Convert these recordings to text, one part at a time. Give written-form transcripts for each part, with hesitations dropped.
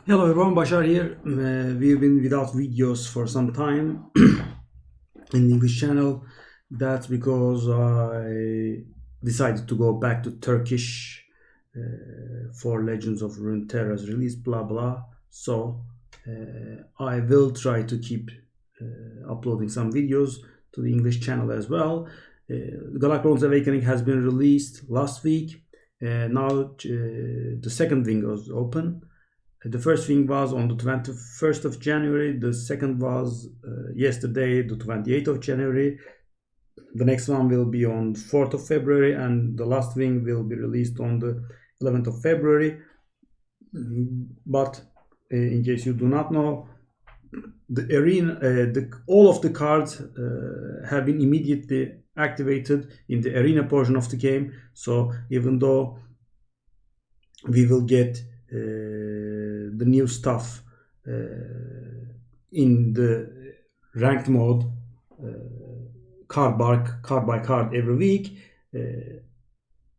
Hello everyone, Bashar here. We've been without videos for some time in the English channel. That's because I decided to go back to Turkish for Legends of Runeterra's release, blah blah. So I will try to keep uploading some videos to the English channel as well. Galakrond's Awakening has been released last week. Now the second wing was open. The first wing was on the 21st of January. The second was yesterday, the 28th of January. The next one will be on 4th of February, and the last wing will be released on the 11th of February. But in case you do not know, the arena, all of the cards have been immediately activated in the arena portion of the game. So even though we will get the new stuff in the ranked mode, card by card every week,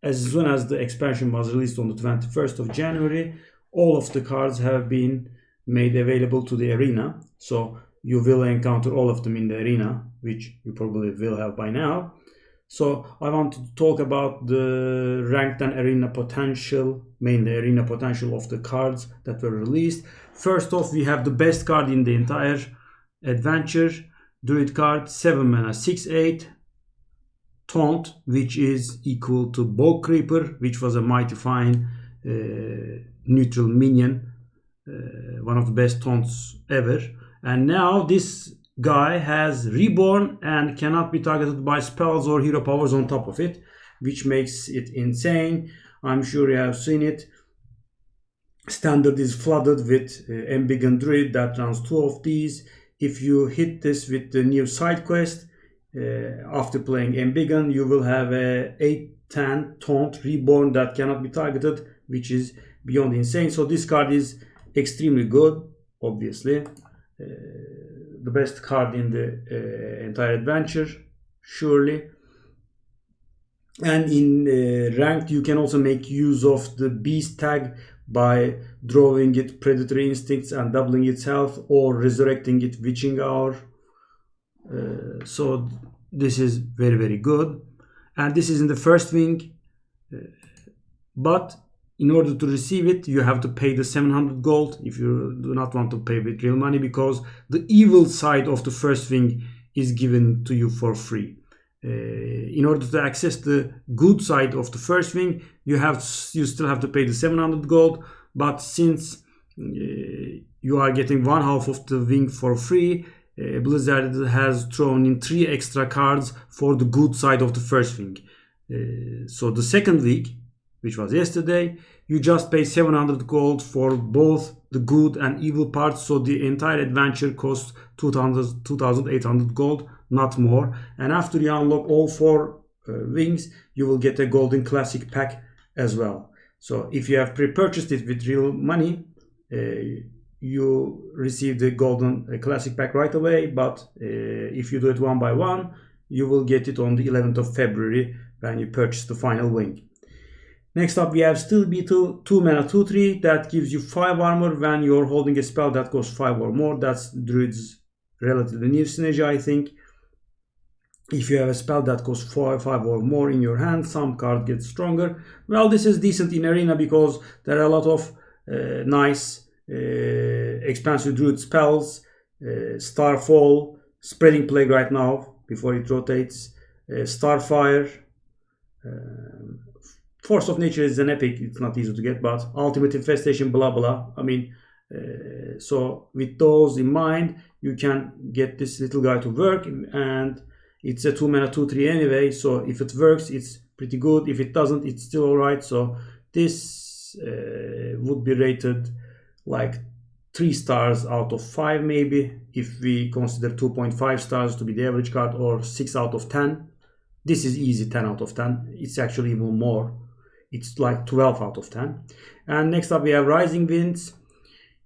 as soon as the expansion was released on the 21st of January, all of the cards have been made available to the arena. So you will encounter all of them in the arena, which you probably will have by now. So I want to talk about the ranked and arena potential, mainly arena potential of the cards that were released. First off, we have the best card in the entire adventure, Druid card, 7 mana, 6/8, Taunt, which is equal to Bog Creeper, which was a mighty fine neutral minion, one of the best taunts ever. And now this guy has reborn and cannot be targeted by spells or hero powers on top of it, which makes it insane. I'm sure you have seen it. Standard is flooded with Embiggen Druid that runs 2 of these. If you hit this with the new side quest, after playing Embiggen, you will have a 8/10 Taunt reborn that cannot be targeted, which is beyond insane. So this card is extremely good, obviously. The best card in the entire adventure, surely. And in ranked, you can also make use of the beast tag by drawing it predatory instincts and doubling its health, or resurrecting it witching hour. So this is very good, and this is in the first wing, but in order to receive it, you have to pay the 700 gold if you do not want to pay with real money, because the evil side of the first wing is given to you for free. In order to access the good side of the first wing, you still have to pay the 700 gold. But since you are getting one half of the wing for free, Blizzard has thrown in 3 extra cards for the good side of the first wing. So the second week, which was yesterday, you just pay 700 gold for both the good and evil parts. So the entire adventure costs 2,800 gold, not more. And after you unlock all 4 wings, you will get a golden classic pack as well. So if you have pre-purchased it with real money, you receive the golden classic pack right away. But if you do it one by one, you will get it on the 11th of February when you purchase the final wing. Next up, we have Steel Beetle, 2 mana, 2/3, that gives you 5 armor when you're holding a spell that costs 5 or more. That's Druid's relatively new synergy, I think. If you have a spell that costs 5 or more in your hand, some card gets stronger. Well, this is decent in arena because there are a lot of nice expensive Druid spells. Starfall, Spreading Plague right now before it rotates, Starfire, Force of Nature is an epic, it's not easy to get, but Ultimate Infestation, blah blah. I mean, so with those in mind, you can get this little guy to work, and it's a 2 mana, 2/3 anyway. So if it works, it's pretty good. If it doesn't, it's still alright. So this would be rated like 3 stars out of 5 maybe, if we consider 2.5 stars to be the average card, or 6 out of 10. This is easy 10 out of 10. It's actually even more. It's like 12 out of 10. And next up we have Rising Winds.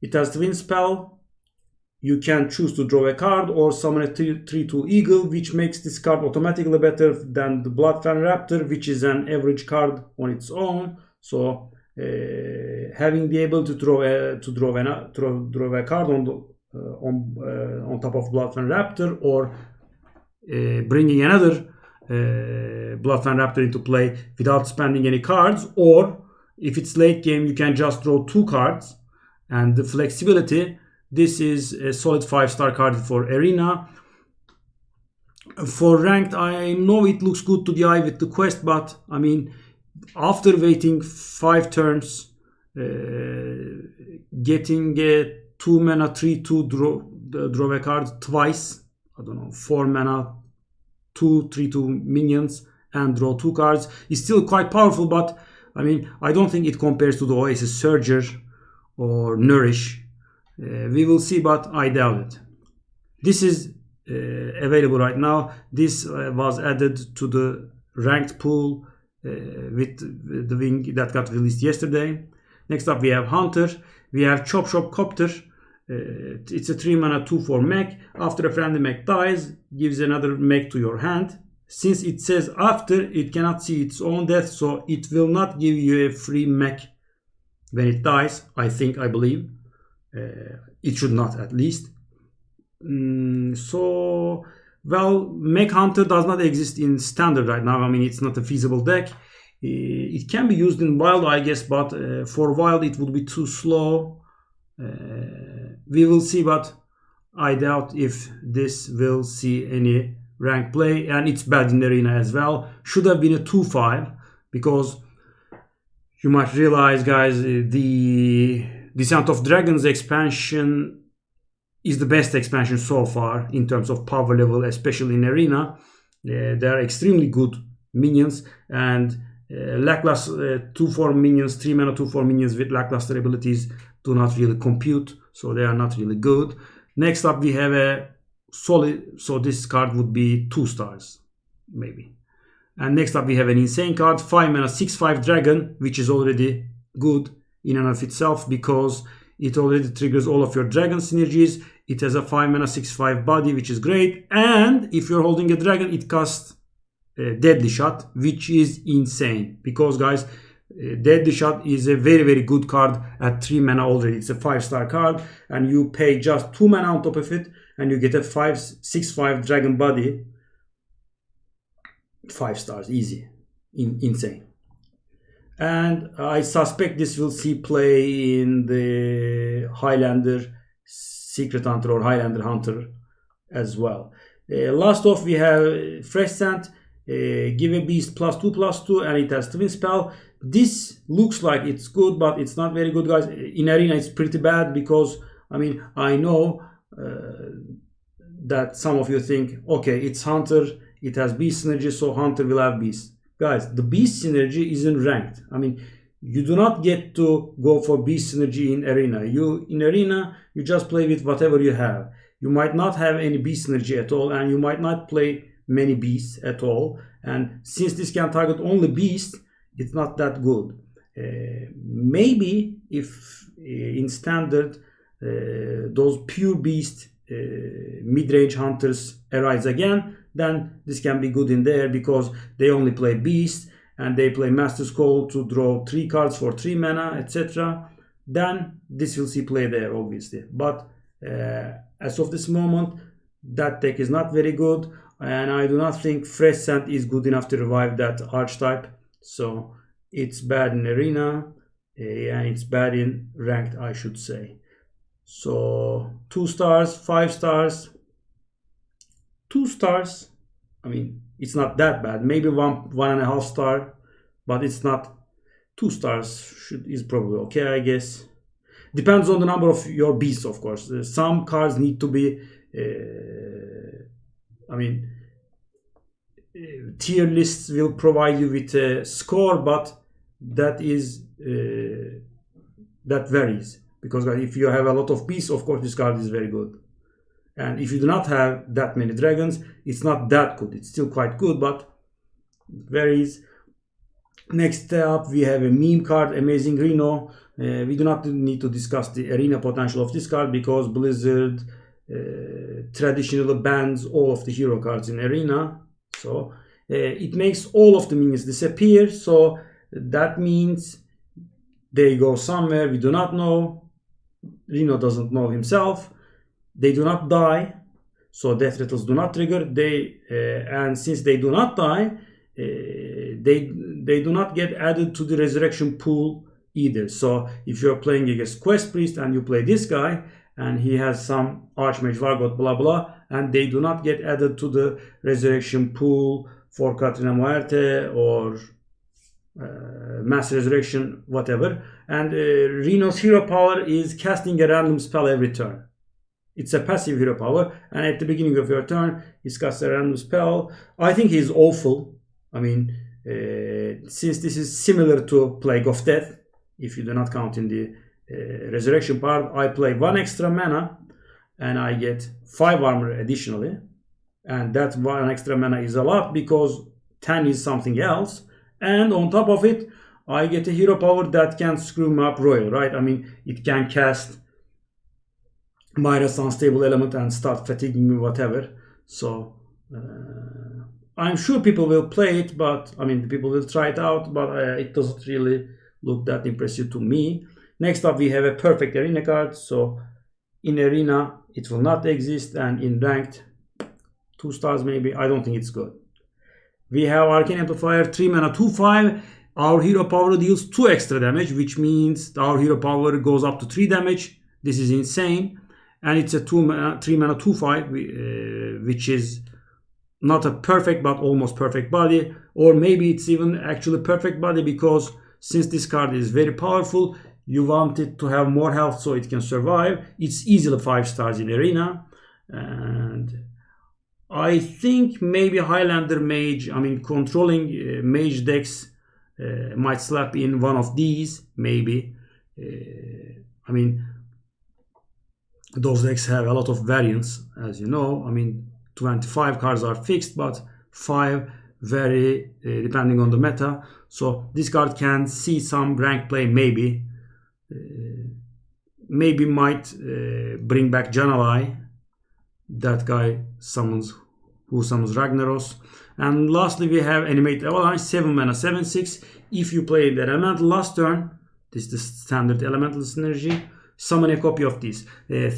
It has Twin Spell. You can choose to draw a card or summon a 3/2 Eagle, which makes this card automatically better than the Bloodfen Raptor, which is an average card on its own. So having the ability to draw a card on top of Bloodfen Raptor, or bringing another Bloodfen Raptor into play without spending any cards, or if it's late game you can just draw 2 cards. And the flexibility, this is a solid 5-star card for Arena. For ranked, I know it looks good to the eye with the quest, but I mean, after waiting 5 turns, getting a 2 mana 3/2 draw a card twice, I don't know, 4 mana 2 3/2 minions and draw 2 cards is still quite powerful, but I mean, I don't think it compares to the Oasis Surger or Nourish. We will see, but I doubt it. This is available right now. This was added to the ranked pool with the wing that got released yesterday. Next up we have Hunter. We have Chop Shop Copter. It's a 3 mana 2/4 mech. After a friendly mech dies, gives another mech to your hand. Since it says after, it cannot see its own death, so it will not give you a free mech when it dies. I believe. It should not, at least. So, well, Mech Hunter does not exist in standard right now. I mean, it's not a feasible deck. It can be used in wild, I guess, but for wild it would be too slow. We will see, but I doubt if this will see any rank play, and it's bad in arena as well. Should have been a 2/5, because you might realize, guys, the Descent of Dragons expansion is the best expansion so far in terms of power level, especially in arena. They are extremely good minions, and lackluster 2/4 minions, 3 mana 2/4 minions with lackluster abilities do not really compute, so they are not really good. Next up we have a solid, so this card would be 2 stars maybe. And next up we have an insane card, 5 mana 6/5 dragon, which is already good in and of itself because it already triggers all of your dragon synergies. It has a 5 mana 6/5 body, which is great, and if you're holding a dragon it costs Deadly Shot, which is insane because, guys, Deadly Shot is a very good card at 3 mana already. It's a 5-star card, and you pay just 2 mana on top of it and you get a 6/5 dragon body. 5 stars, easy, insane. And I suspect this will see play in the Highlander Secret Hunter or Highlander Hunter as well. Last off we have Fresh Scent. Give a beast +2/+2, and it has twin spell. This looks like it's good, but it's not very good, guys. In arena it's pretty bad because, I mean, I know that some of you think, okay, it's Hunter, it has beast synergy, so Hunter will have beast. Guys, the beast synergy isn't ranked. I mean, you do not get to go for beast synergy in arena. In arena you just play with whatever you have. You might not have any beast synergy at all, and you might not play many beasts at all, and since this can target only beast, it's not that good. Maybe if in standard those pure beast mid-range hunters arise again, then this can be good in there because they only play beast and they play Master's Call to draw 3 cards for 3 mana, etc. Then this will see play there, obviously. But as of this moment, that deck is not very good, and I do not think Fresh Scent is good enough to revive that archetype. So it's bad in arena, and it's bad in ranked, I should say. So 2 stars, 5 stars, 2 stars. I mean, it's not that bad. Maybe 1.5 star, but it's not. 2 stars is probably okay, I guess. Depends on the number of your beasts, of course. Some cards need to be, I mean, tier lists will provide you with a score, but that is that varies because if you have a lot of beasts, of course this card is very good, and if you do not have that many dragons, it's not that good. It's still quite good, but it varies. Next up we have a meme card, Amazing Reno. We do not need to discuss the arena potential of this card because Blizzard traditionally bans all of the hero cards in arena, so it makes all of the minions disappear. So that means They go somewhere we do not know. Reno doesn't know himself. They do not die, so death rattles do not trigger. And since they do not die, they do not get added to the resurrection pool either. So if you're playing against Quest Priest and you play this guy and he has some Archmage, Vargot, blah blah, and they do not get added to the resurrection pool for Katrina Muerte or Mass Resurrection, whatever. And Reno's hero power is casting a random spell every turn. It's a passive hero power, and at the beginning of your turn, he casts a random spell. I think he's awful. I mean, since this is similar to Plague of Death, if you do not count in the resurrection part, I play 1 extra mana and I get 5 armor additionally. And that 1 extra mana is a lot because 10 is something else. And on top of it, I get a hero power that can screw me up royal, right? I mean, it can cast Myra's Unstable Element and start fatiguing me, whatever. So I'm sure people will play it, but I mean, people will try it out, but it doesn't really look that impressive to me. Next up, we have a perfect arena card. So in arena, it will not exist, and in ranked, 2 stars maybe. I don't think it's good. We have Arcane Amplifier, 3 mana, 2/5. Our hero power deals 2 extra damage, which means our hero power goes up to 3 damage. This is insane. And it's a 3 mana, 2/5, which is not a perfect, but almost perfect body. Or maybe it's even actually perfect body, because since this card is very powerful, you want it to have more health so it can survive. It's easily 5 stars in arena. And I think maybe Highlander Mage, I mean controlling mage decks might slap in one of these, maybe. I mean, those decks have a lot of variance, as you know. I mean, 25 cards are fixed, but 5 vary depending on the meta. So this card can see some rank play, maybe. Maybe might bring back Janalai. That guy who summons Ragnaros. And lastly, we have Animate Avalanche, 7 mana, 7/6. If you play the elemental last turn, this is the standard elemental synergy, summon a copy of this.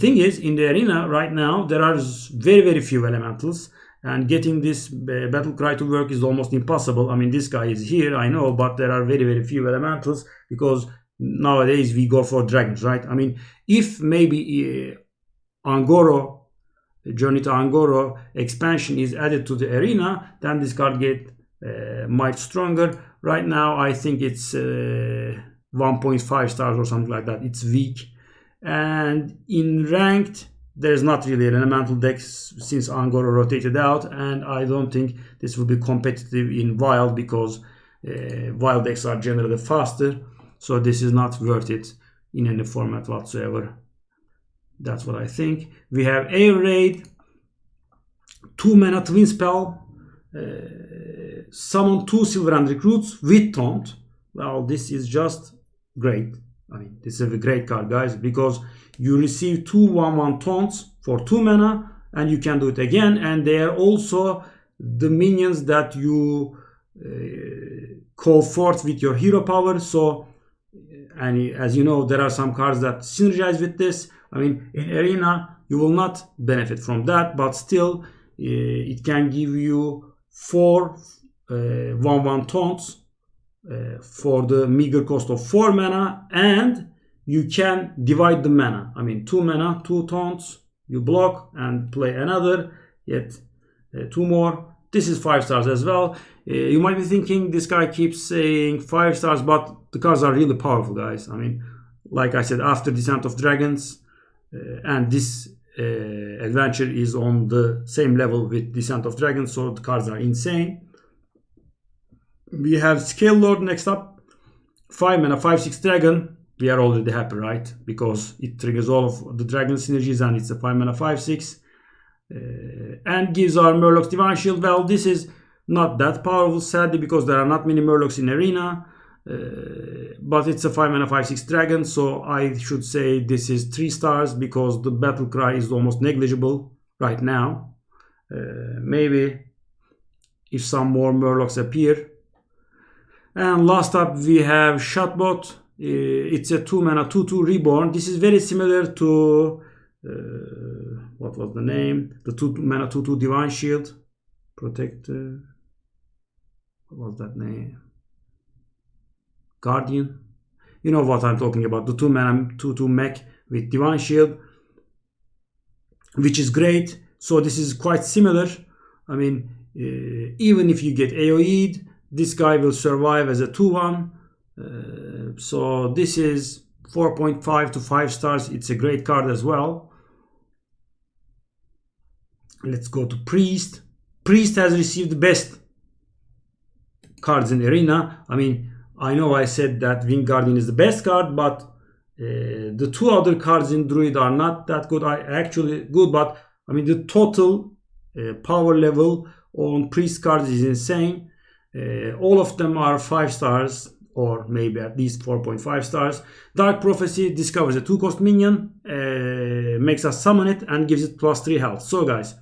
Thing is, in the arena right now, there are very few elementals, and getting this battle cry to work is almost impossible. I mean, this guy is here, I know, but there are very few elementals, because nowadays we go for dragons, right? I mean, if maybe Angoro, Journey to Angoro expansion is added to the arena, then this card get much stronger. Right now, I think it's 1.5 stars or something like that. It's weak. And in ranked, there's not really an elemental deck since Angoro rotated out, and I don't think this will be competitive in wild, because wild decks are generally faster. So this is not worth it in any format whatsoever. That's what I think. We have Air Raid, 2 mana twin spell, summon 2 Silverhand Recruits with Taunt. Well, this is just great. I mean, this is a great card, guys, because you receive 2 1/1 taunts for 2 mana, and you can do it again. And they are also the minions that you call forth with your hero power. So, and as you know, there are some cards that synergize with this. I mean, in arena, you will not benefit from that, but still, it can give you 4 1/1 taunts for the meager cost of 4 mana, and you can divide the mana. I mean, 2 mana, 2 taunts, you block and play another, yet 2 more. This is 5 stars as well. You might be thinking this guy keeps saying 5 stars, but the cards are really powerful, guys. I mean, like I said, after Descent of Dragons, and this adventure is on the same level with Descent of Dragons, so the cards are insane. We have Scale Lord next up, 5 mana, 5/6 dragon. We are already happy, right? Because it triggers all of the dragon synergies, and it's a 5 mana, 5/6. And gives our Murlocs Divine Shield. Well, this is not that powerful, sadly, because there are not many Murlocs in arena. But it's a 5 mana, 5/6 dragon, so I should say this is 3 stars, because the battle cry is almost negligible right now. Maybe if some more Murlocs appear. And last up, we have Shotbot. It's a 2-mana 2/2 reborn. This is very similar to what was the name? The 2-mana 2/2 Divine Shield. Protector. What was that name? Guardian. You know what I'm talking about. The 2-mana 2/2 mech with Divine Shield, which is great. So this is quite similar. I mean, even if you get AoE'd, this guy will survive as a 2/1. So this is 4.5 to 5 stars. It's a great card as well. Let's go to Priest. Priest has received the best cards in Arena. I mean, I know I said that Wing Guardian is the best card, but the two other cards in Druid are not that good. Actually good, but I mean the total power level on Priest cards is insane. All of them are 5 stars, or maybe at least 4.5 stars. Dark Prophecy discovers a 2-cost minion, makes us summon it and gives it +3 health. So guys,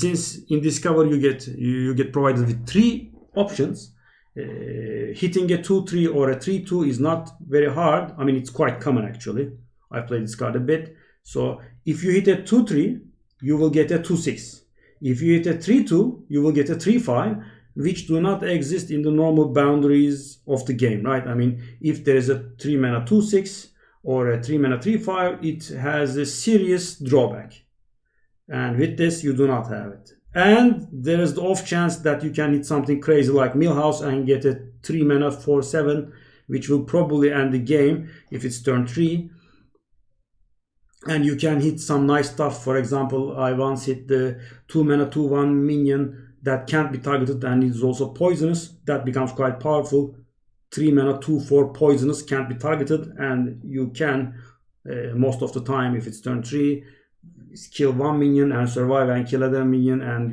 since in Discover you get provided with 3 options, hitting a 2/3 or a 3/2 is not very hard. I mean, it's quite common actually. I played this card a bit. So if you hit a 2/3, you will get a 2/6. If you hit a 3/2, you will get a 3/5, which do not exist in the normal boundaries of the game, right? I mean, if there is a 3-mana 2/6 or a 3-mana 3/5, it has a serious drawback. And with this, you do not have it. And there is the off chance that you can hit something crazy like Millhouse and get a 3-mana 4/7, which will probably end the game if it's turn 3. And you can hit some nice stuff. For example, I once hit the 2-mana 2/1 minion that can't be targeted and is also poisonous. That becomes quite powerful. 3-mana 2/4 poisonous, can't be targeted, and you can most of the time, if it's turn 3, kill one minion and survive and kill another minion and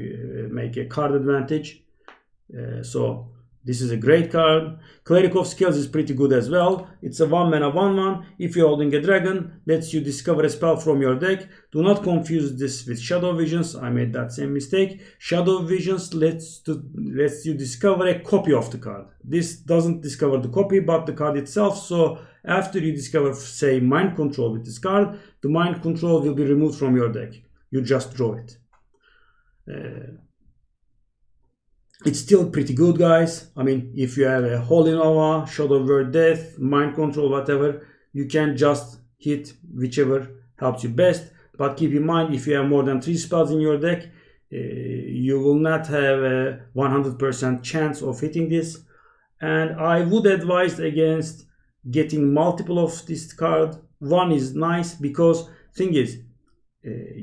make a card advantage. So this is a great card. Cleric of Scales is pretty good as well. It's a 1-mana 1/1. If you're holding a dragon, lets you discover a spell from your deck. Do not confuse this with Shadow Visions. I made that same mistake. Shadow Visions lets you discover a copy of the card. This doesn't discover the copy but the card itself. So after you discover, say, Mind Control with this card, the Mind Control will be removed from your deck. You just draw it. It's still pretty good, guys. I mean, if you have a Holy Nova, Shadow Word Death, Mind Control, whatever, you can just hit whichever helps you best. But keep in mind, if you have more than 3 spells in your deck, you will not have a 100% chance of hitting this. And I would advise against getting multiple of this card. One is nice because thing is,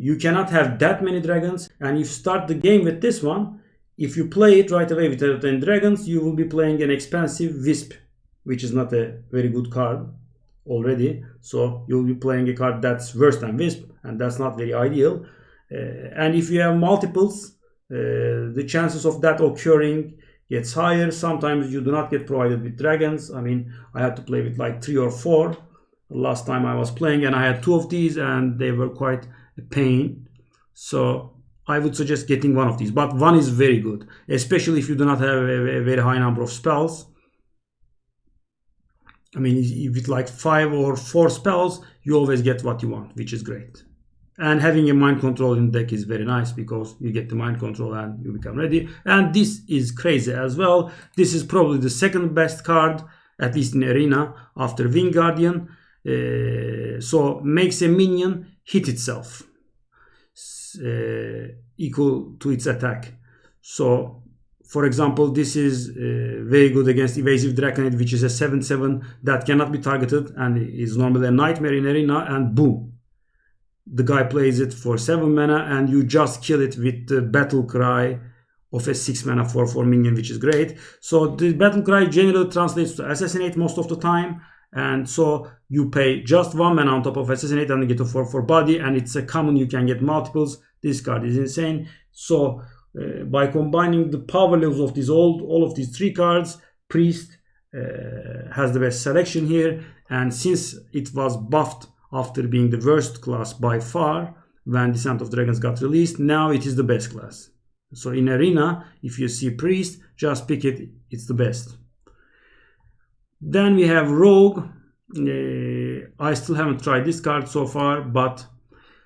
you cannot have that many dragons, and if you start the game with this one, if you play it right away without any dragons, you will be playing an expensive Wisp, which is not a very good card already. So you'll be playing a card that's worse than Wisp, and that's not very ideal. And if you have multiples, the chances of that occurring gets higher. Sometimes you do not get provided with dragons. I mean, I had to play with like 3 or 4 last time I was playing, and I had 2 of these, and they were quite a pain. So I would suggest getting one of these, but one is very good, especially if you do not have a very high number of spells. I mean, if it's like 5 or 4 spells, you always get what you want, which is great. And having a Mind Control in the deck is very nice because you get the Mind Control and you become ready. And this is crazy as well. This is probably the second best card, at least in Arena, after Wing Guardian. So makes a minion hit itself. Equal to its attack. So for example, this is very good against Evasive Draconid, which is a 7/7 that cannot be targeted and is normally a nightmare in Arena, and boom, the guy plays it for 7 mana and you just kill it with the Battle Cry of a 6-mana 4/4 minion, which is great. So the Battle Cry generally translates to Assassinate most of the time, and so you pay just 1 mana on top of Assassinate and you get a 4/4 body, and it's a common, you can get multiples. This card is insane. So by combining the power levels of these all of these 3 cards, Priest has the best selection here. And since it was buffed after being the worst class by far when Descent of Dragons got released, now it is the best class. So in Arena, if you see Priest, just pick it, it's the best. Then we have Rogue. I still haven't tried this card so far, but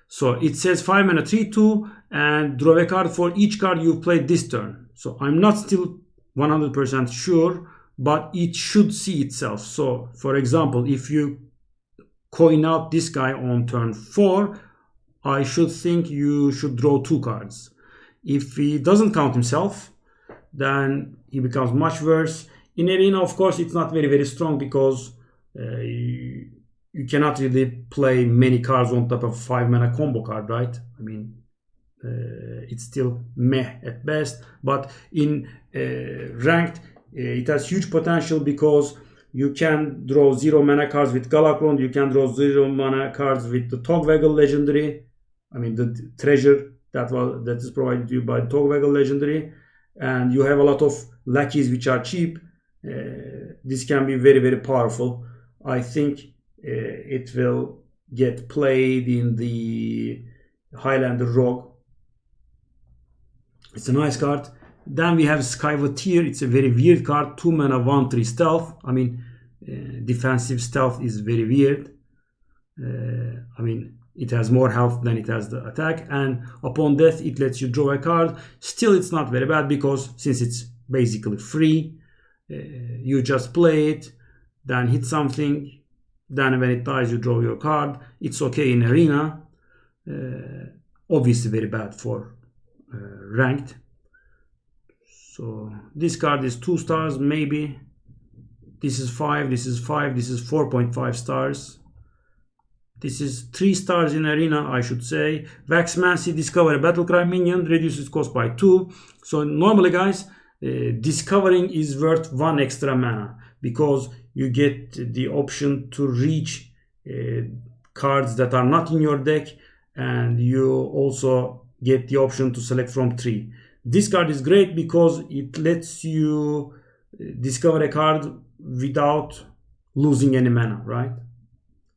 so it says 5 mana 3/2 and draw a card for each card you played this turn. So I'm not still 100% sure, but it should see itself. So for example, if you coin out this guy on turn 4, I should think you should draw 2 cards. If he doesn't count himself, then he becomes much worse. In Arena, of course, it's not very strong because you cannot really play many cards on top of 5 mana combo card, right? I mean, it's still meh at best. But in ranked, it has huge potential because you can draw 0 mana cards with Galakrond. You can draw 0 mana cards with the Togwaggle legendary. I mean, the treasure that is provided to you by Togwaggle legendary. And you have a lot of lackeys which are cheap. This can be very powerful. I think it will get played in the Highlander Rogue. It's a nice card. Then we have Skyvateer. It's a very weird card. 2 mana 1/3 stealth. I mean, defensive stealth is very weird. I mean, it has more health than it has the attack, and upon death it lets you draw a card. Still, it's not very bad because since it's basically free, you just play it, then hit something, then when it dies you draw your card. It's okay in Arena. Obviously very bad for ranked. So this card is 2 stars maybe. This is 5, this is 5, this is 4.5 stars. This is 3 stars in Arena, I should say. Waxmancy, discover a battlecry minion, reduces cost by 2. So normally, guys, discovering is worth 1 extra mana because you get the option to reach cards that are not in your deck, and you also get the option to select from 3. This card is great because it lets you discover a card without losing any mana, right?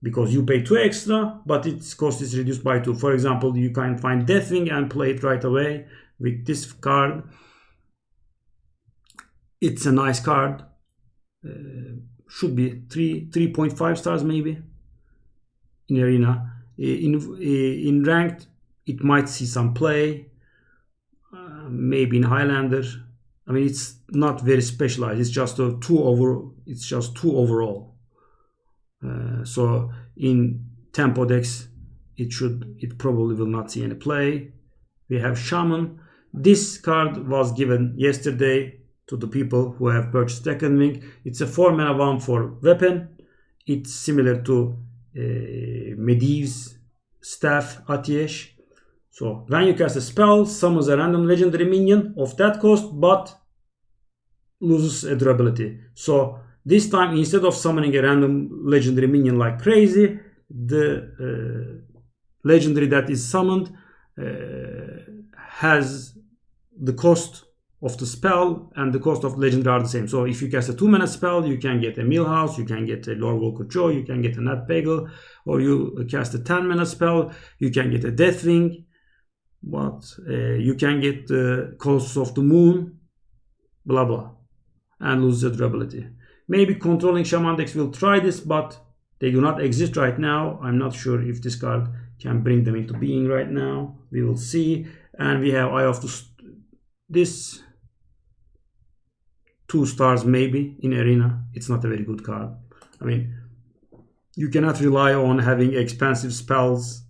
Because you pay 2 extra, but its cost is reduced by 2. For example, you can find Deathwing and play it right away with this card. It's a nice card. Should be 3.5 stars maybe in Arena. In ranked, it might see some play. Maybe in Highlander. I mean, it's not very specialized. It's just a 2 over. It's just 2 overall. So in tempo decks, it probably will not see any play. We have Shaman. This card was given yesterday to the people who have purchased Second Wing. It's a 4 mana 1 for weapon. It's similar to Medivh's staff Atiesh. So when you cast a spell, summons a random legendary minion of that cost, but loses a durability. So this time, instead of summoning a random legendary minion like crazy, the legendary that is summoned has the cost of the spell and the cost of legendary are the same. So if you cast a 2 mana spell, you can get a Millhouse, you can get a Lord Walker Joe, you can get a Nat Bagel, or you cast a 10 mana spell, you can get a Deathwing, but you can get the costs of the moon, blah blah, and lose the durability. Maybe controlling Shaman decks will try this, but they do not exist right now. I'm not sure if this card can bring them into being right now. We will see. And we have Eye of the this 2 stars maybe in Arena. It's not a very good card. I mean, you cannot rely on having expensive spells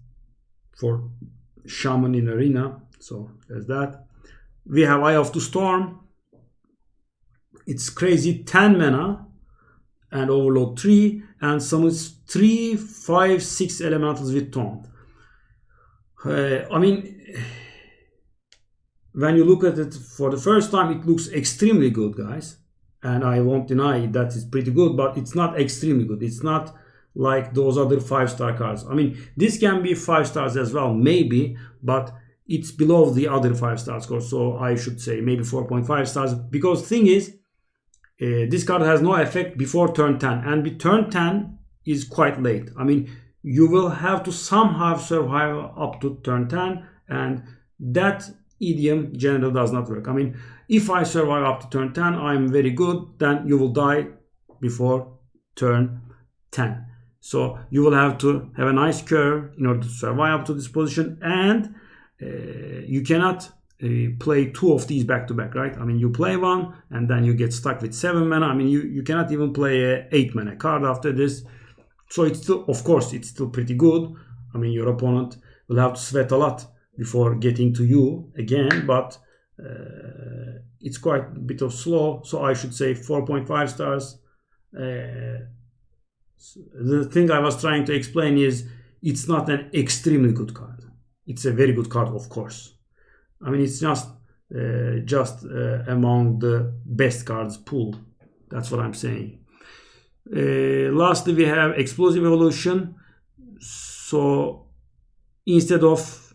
for Shaman in Arena. So there's that. We have Eye of the Storm. It's crazy, 10 mana and overload 3 and summons 3, 5, 6 elementals with taunt. I mean, when you look at it for the first time, it looks extremely good, guys. And I won't deny that it's pretty good, but it's not extremely good. It's not like those other 5-star cards. I mean, this can be 5 stars as well, maybe, but it's below the other 5-star scores. So I should say maybe 4.5 stars, because the thing is, this card has no effect before turn 10, and turn 10 is quite late. I mean, you will have to somehow survive up to turn 10, and that idiom generally does not work. I mean, if I survive up to turn 10, I'm very good, then you will die before turn 10. So you will have to have a nice curve in order to survive up to this position, and you cannot play two of these back to back, right? I mean, you play one and then you get stuck with 7 mana. I mean, you cannot even play a 8 mana card after this. So it's still, of course, it's still pretty good. I mean, your opponent will have to sweat a lot before getting to you again, but it's quite a bit of slow. So I should say 4.5 stars. The thing I was trying to explain is it's not an extremely good card. It's a very good card, of course. I mean, it's just among the best cards pool. That's what I'm saying. Lastly, we have Explosive Evolution. So instead of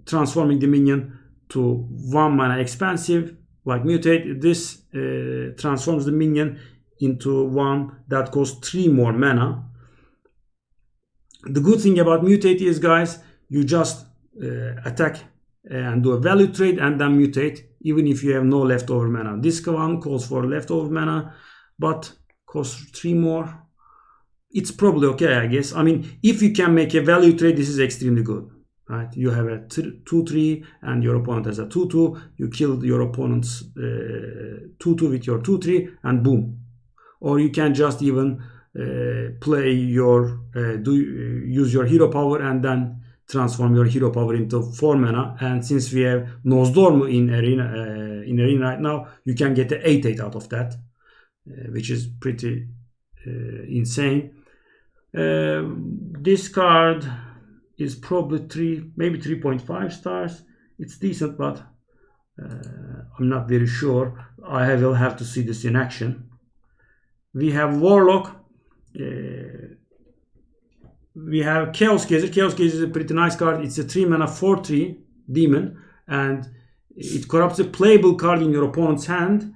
transforming the minion to 1 mana expansive like Mutate, this transforms the minion into one that costs 3 more mana. The good thing about Mutate is, guys, you just attack and do a value trade and then mutate, even if you have no leftover mana. This one calls for leftover mana, but costs 3 more. It's probably okay, I guess. I mean, if you can make a value trade, this is extremely good, right? You have a 2-3 and your opponent has a 2-2. You kill your opponent's 2-2 with your 2-3 and boom. Or you can just even play your use your hero power and then transform your hero power into 4 mana. And since we have Nosdormu in arena right now, you can get an 8/8 out of that, which is pretty insane. This card is probably maybe 3.5 stars. It's decent, but I'm not very sure. I will have to see this in action. We have Warlock. We have Chaos Gazer. Chaos Gazer is a pretty nice card. It's a 3 mana 4/3 demon, and it corrupts a playable card in your opponent's hand,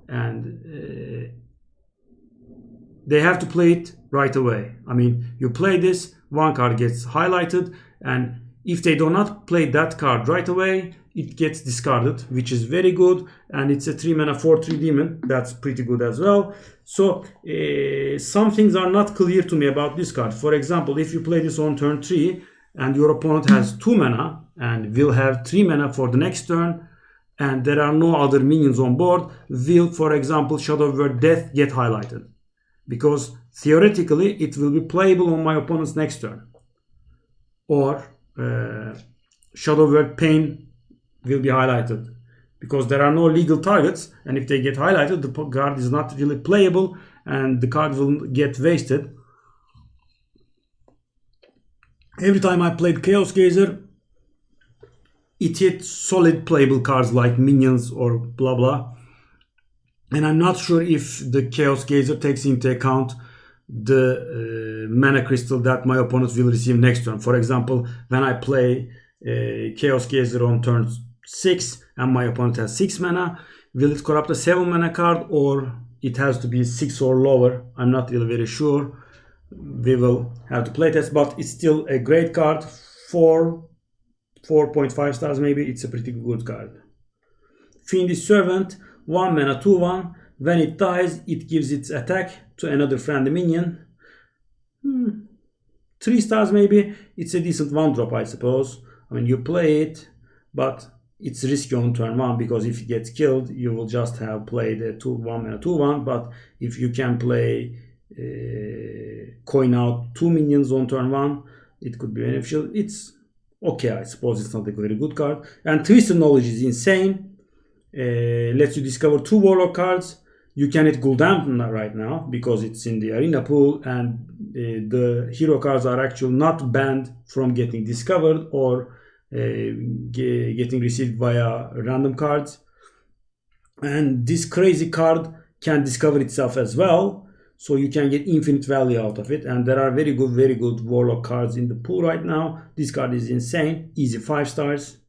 and they have to play it right away. I mean, you play this, one card gets highlighted, and if they do not play that card right away, it gets discarded, which is very good. And it's a 3 mana 4/3 demon. That's pretty good as well. So some things are not clear to me about this card. For example, if you play this on turn 3 and your opponent has 2 mana and will have 3 mana for the next turn, and there are no other minions on board, will, for example, Shadow Word Death get highlighted? Because theoretically it will be playable on my opponent's next turn. Or Shadow Word Pain will be highlighted, because there are no legal targets, and if they get highlighted, the card is not really playable and the card will get wasted. Every time I played Chaos Gazer, it hit solid playable cards like minions or blah blah, and I'm not sure if the Chaos Gazer takes into account the mana crystal that my opponent will receive next turn. For example, when I play Chaos Gazer on turn 6 and my opponent has 6 mana, will it corrupt a 7 mana card, or it has to be 6 or lower? I'm not really very sure. We will have to play test, but it's still a great card. 4.5 stars maybe. It's a pretty good card. Fiendish Servant, 1 mana 2/1. When it dies, it gives its attack to another friendly minion. 3 stars maybe. It's a decent 1-drop, I suppose. I mean, you play it, but it's risky on turn 1, because if it gets killed, you will just have played a 1 mana 2/1. But if you can play coin out 2 minions on turn 1, it could be beneficial. It's okay, I suppose. It's not a very good card. And Twisted Knowledge is insane. Lets you discover 2 Warlock cards. You can hit Gul'dan right now because it's in the arena pool, and the hero cards are actually not banned from getting discovered or getting received via random cards. And this crazy card can discover itself as well, so you can get infinite value out of it. And there are very good Warlock cards in the pool right now. This card is insane. Easy 5 stars,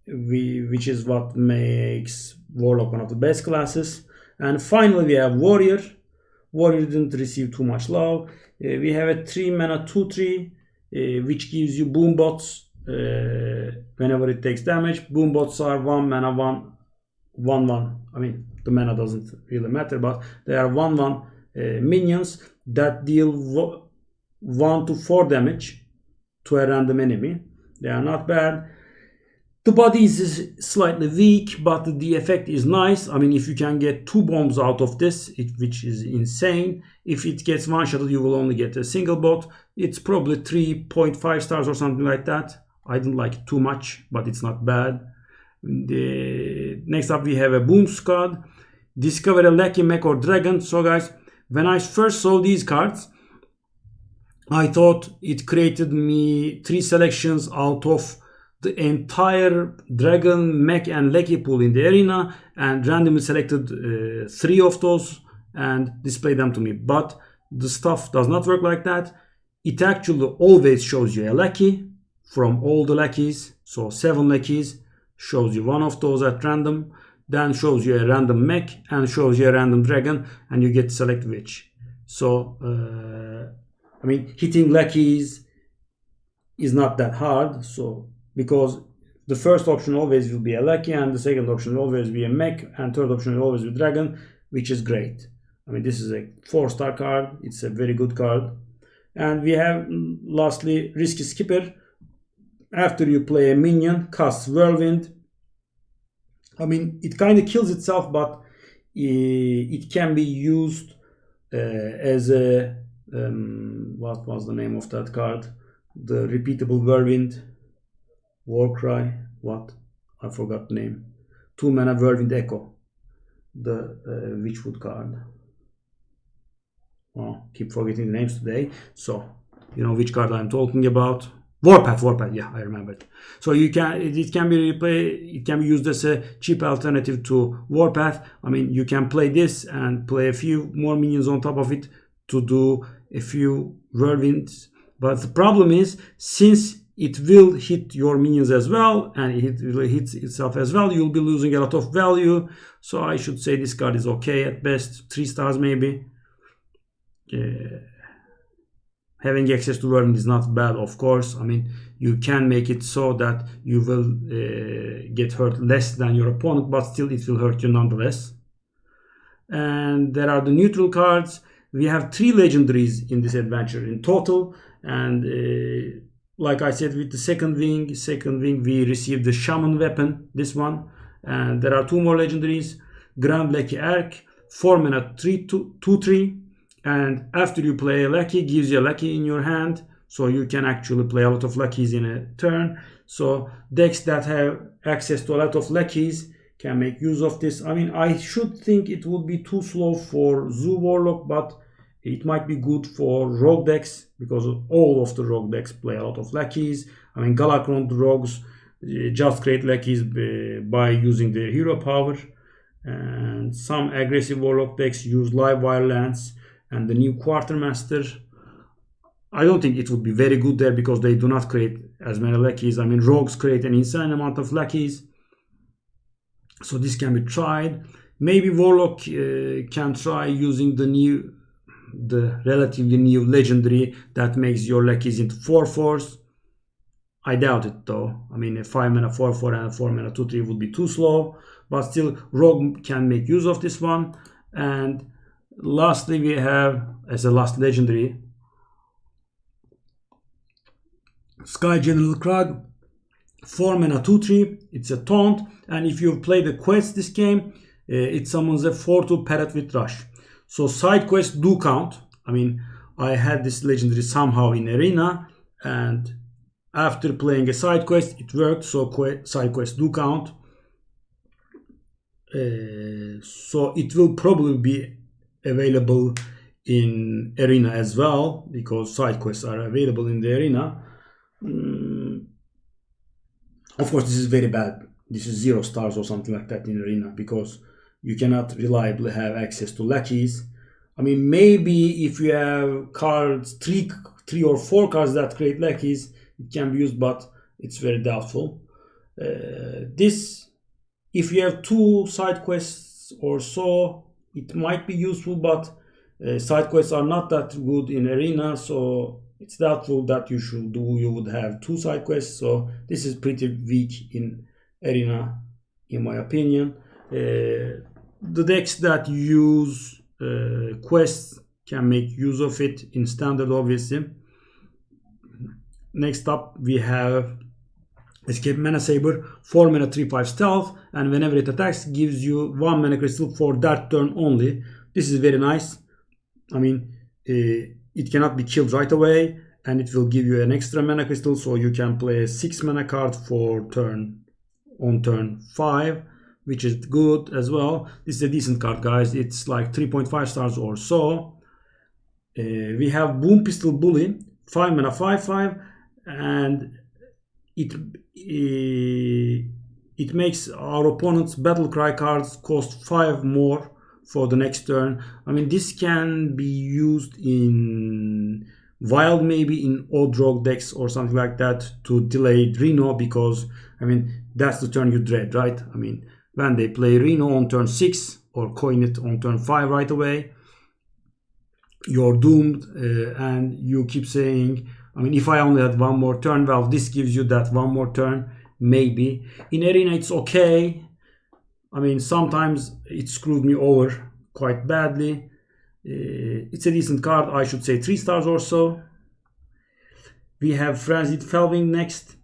which is what makes Warlock one of the best classes. And finally we have Warrior. Warrior didn't receive too much love. We have a 3 mana 2/3 which gives you boom bots whenever it takes damage. Boom bots are 1 mana 1/1. I mean, the mana doesn't really matter, but they are 1/1 minions that deal 1 to 4 damage to a random enemy. They are not bad. The body is slightly weak, but the effect is nice. I mean, if you can get 2 bombs out of this, which is insane. If it gets one-shotted, you will only get a single bot. It's probably 3.5 stars or something like that. I didn't like it too much, but it's not bad. Next up, we have a Boom Squad. Discover a lucky mech or dragon. So guys, when I first saw these cards, I thought it created me 3 selections out of the entire dragon, mech and lucky pool in the arena, and randomly selected 3 of those and displayed them to me. But the stuff does not work like that. It actually always shows you a lucky from all the luckies. So 7 luckies, shows you 1 of those at random, then shows you a random mech and shows you a random dragon, and you get to select which. So I mean, hitting luckies is not that hard, so because the first option always will be a lucky, and the second option will always be a mech, and third option will always be dragon, which is great. I mean, this is a 4-star card. It's a very good card. And we have lastly Risky Skipper. After you play a minion, casts Whirlwind. I mean, it kind of kills itself, but it can be used as a what was the name of that card? The repeatable Whirlwind. Warcry, what? I forgot the name. 2 mana Whirlwind Echo. The Witchwood card. Oh, keep forgetting the names today. So, you know which card I'm talking about. Warpath, yeah, I remembered. So it can be used as a cheap alternative to Warpath. I mean, you can play this and play a few more minions on top of it to do a few Whirlwinds. But the problem is, since it will hit your minions as well, and it will hit itself as well, you'll be losing a lot of value. So I should say this card is okay at best, 3 stars maybe. Having access to Whirlwind is not bad, of course. I mean, you can make it so that you will get hurt less than your opponent, but still it will hurt you nonetheless. And there are the neutral cards. We have 3 legendaries in this adventure in total, and like I said, with the second wing, we received the Shaman weapon, this one, and there are 2 more legendaries. Grand Lucky Arc, 4 mana 2/3, and after you play a lucky, gives you a lucky in your hand, so you can actually play a lot of luckies in a turn. So decks that have access to a lot of luckies can make use of this. I mean, I should think it would be too slow for Zoo Warlock, but it might be good for rogue decks, because all of the rogue decks play a lot of lackeys. I mean, Galakrond rogues just create lackeys by using their hero power. And some aggressive warlock decks use live wire lance and the new Quartermaster. I don't think it would be very good there because they do not create as many lackeys. I mean, rogues create an insane amount of lackeys. So this can be tried. Maybe Warlock can try using the relatively new legendary that makes your lackeys into 4/4s. I doubt it though. I mean, a 5 mana 4/4 and a 4 mana 2/3 would be too slow, but still Rogue can make use of this one. And lastly, we have as a last legendary Sky General Krag, 4 mana 2/3. It's a taunt, and if you play the quest this game, it summons a 4/2 parrot with rush. So side quests do count. I mean, I had this legendary somehow in arena, and after playing a side quest, it worked. So side quests do count. So it will probably be available in arena as well, because side quests are available in the arena. Of course, this is very bad. This is 0 stars or something like that in arena, because you cannot reliably have access to lackeys. I mean, maybe if you have cards, three or 4 cards that create lackeys, it can be used, but it's very doubtful. This, if you have 2 side quests or so, it might be useful, but side quests are not that good in arena, so it's doubtful that you would have 2 side quests. So this is pretty weak in arena, in my opinion. The decks that use quests can make use of it in standard, obviously. Next up, we have Escape Mana Saber, 4 mana 3/5 stealth, and whenever it attacks, gives you 1 mana crystal for that turn only. This is very nice. I mean, it cannot be killed right away, and it will give you an extra mana crystal, so you can play a 6 mana card for turn 5, which is good as well. This is a decent card, guys. It's like 3.5 stars or so. We have Boom Pistol Bully, 5 mana 5/5, and it makes our opponent's battle cry cards cost 5 more for the next turn. I mean, this can be used in Wild, maybe in Odd Rogue decks or something like that, to delay Reno, because I mean that's the turn you dread, right? I mean, when they play Reno on turn 6 or coin it on turn 5 right away, you're doomed, and you keep saying, I mean, if I only had one more turn, well, this gives you that one more turn, maybe. In Arena, it's okay. I mean, sometimes it screwed me over quite badly. It's a decent card, I should say 3 stars or so. We have Frenzied Felwing next,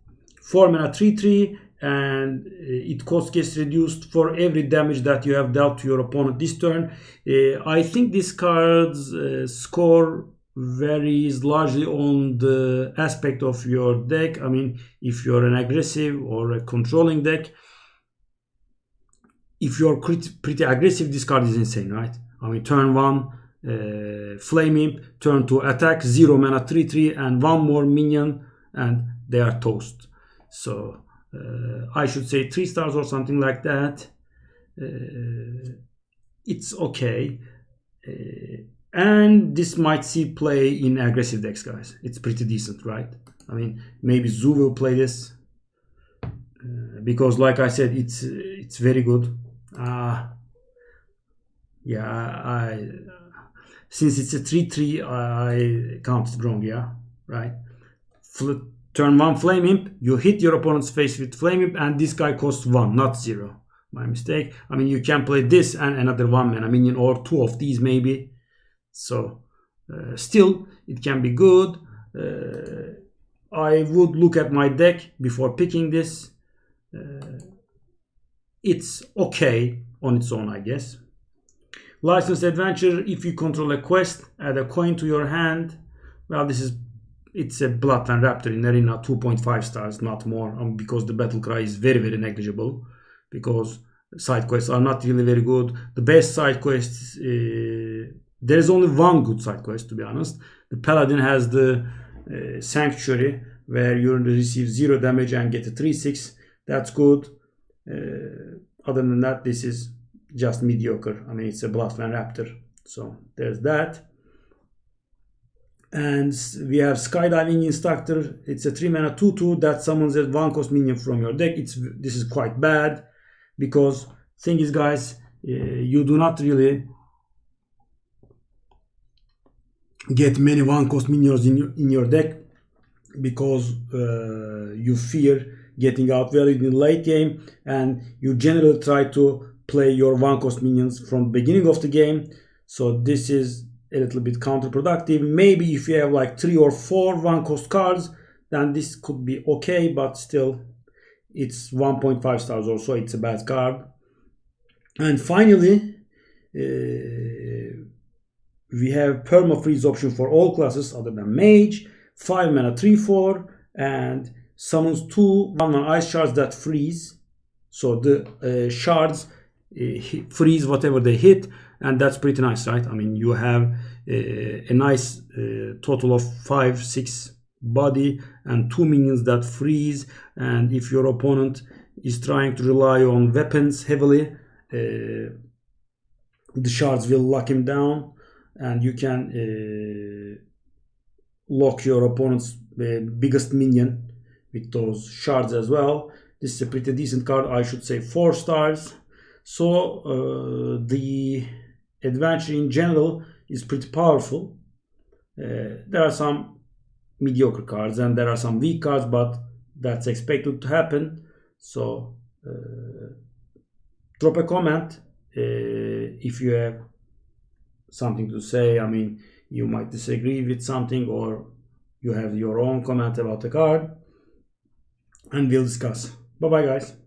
4 mana 3/3, and it cost gets reduced for every damage that you have dealt to your opponent this turn. I think this card's score varies largely on the aspect of your deck. I mean, if you're an aggressive or a controlling deck, if you're pretty aggressive, this card is insane, right? I mean, turn 1 Flame Imp, turn 2 attack, 0 mana 3/3, and 1 more minion, and they are toast. So I should say 3 stars or something like that. It's okay. And this might see play in aggressive decks, guys. It's pretty decent, right? I mean, maybe Zoo will play this, because like I said, it's very good. Yeah, since it's a 3/3, I counted wrong, yeah, right? Turn 1 Flame Imp, you hit your opponent's face with Flame Imp, and this guy costs 1, not 0. My mistake. I mean, you can play this and another 1 mana minion, or 2 of these maybe. So still, it can be good. I would look at my deck before picking this. It's okay on its own, I guess. Licensed Adventure, if you control a quest, add a coin to your hand. Well, it's a Blood and Raptor in Arena, 2.5 stars, not more, because the battle cry is very, very negligible, because side quests are not really very good. The best side quests, there is only one good side quest, to be honest. The Paladin has the Sanctuary, where you receive 0 damage and get a 3/6. That's good. Other than that, this is just mediocre. I mean, it's a Blood and Raptor, so there's that. And we have Skydiving Instructor. It's a 3 mana 2/2 that summons a 1 cost minion from your deck. This is quite bad, because thing is, guys, you do not really get many 1 cost minions in your deck, because you fear getting outvalued in the late game, and you generally try to play your 1 cost minions from the beginning of the game. So this is a little bit counterproductive. Maybe if you have like 3 or 4 1 cost cards, then this could be okay, but still it's 1.5 stars or so. It's a bad card. And finally, we have perma-freeze option for all classes other than Mage, 5 mana 3/4, and summons 2 1/1 ice shards that freeze. So the shards freeze whatever they hit, and that's pretty nice, right? I mean, you have a nice total of 5-6 body and 2 minions that freeze, and if your opponent is trying to rely on weapons heavily, the shards will lock him down, and you can lock your opponent's biggest minion with those shards as well. This is a pretty decent card, I should say 4 stars. So the adventure in general is pretty powerful. There are some mediocre cards and there are some weak cards, but that's expected to happen. So drop a comment if you have something to say, I mean, you might disagree with something or you have your own comment about the card, and we'll discuss. Bye bye guys.